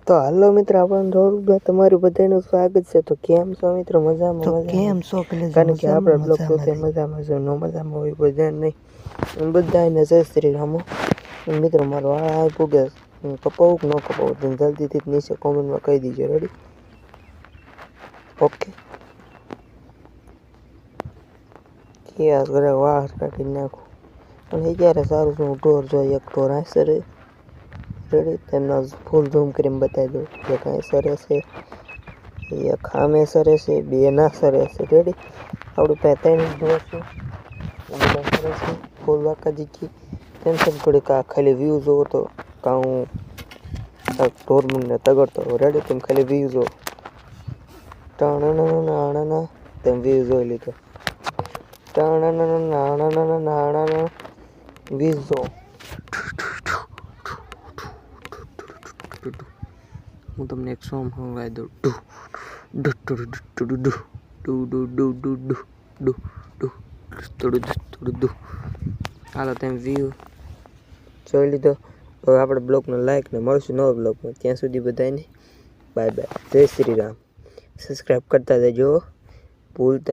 તો હાલો મિત્ર, આપણને થોડું તમારું બધાનું સ્વાગત છે. તો કેમ છો મિત્રો? મજામાં? કેમ છો? કારણ કે આપણે બ્લોગ તો મજામાં છે, નો મજામાં હોય કોઈ ધ્યાન નહીં. બધાને જય શ્રી રામ. મિત્રો મારો આ પૂગે કપાવું કે ન કપાવું તમે જલ્દીથી નીચે કોમેન્ટમાં કહી દીજો. રેડી? ઓકે. કે આ ઘરે વાળ કાઢી નાખું અને અત્યારે સારું છું. ઢોર જોઈએ, એક ઢોર આ સરે રેડી તેમનો ફૂલ ઝૂમ કરીને બતાવી દઉં. એક અહીં સરે છે, એક ખામે સરે છે, બે ના સરે છે. રેડી? આપણી પાસે 3 ઢોર છે, બધા સરે છે ફૂલ વાકાજી કી ટેન્શન થોડીક. આ ખાલી વ્યૂ જોવો તો કાં હું ઢોર મને તગડતો. રેડી? તમે ખાલી વ્યૂ જોવો. ટાણા તેમ વ્યૂ જોઈ લીધો. ટાણા વ્યૂ જોવો. હું તમને એક સોંગ સંભળાવી દઉં. હાલો, તમે વ્યૂ જોઈ લીધો. હવે આપણે બ્લોગનો લાઈક ને મળશું નવા બ્લોગમાં. ત્યાં સુધી બધાને બાય બાય, જય શ્રી રામ. સબસ્ક્રાઈબ કરતા જજો ભૂલતા.